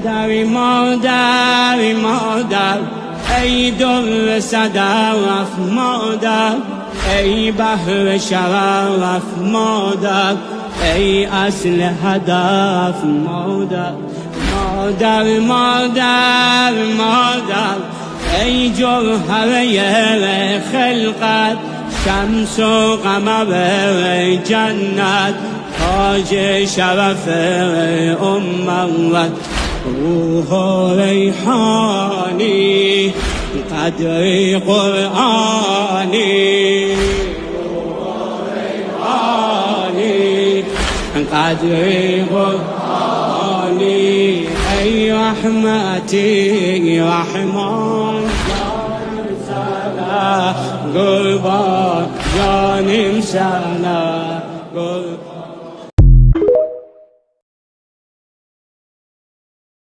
مادر مادر مادر ای در صدف مادر ای بحر شرف مادر ای اصل هدف مادر مادر مادر مادر ای جوهره خلقت شمس و قمر جنت تاج شرف امت روح ریحانی قدر قرآنی روح ریحانی قدر قرآنی ای رحمتی رحمان قربان جانم سنا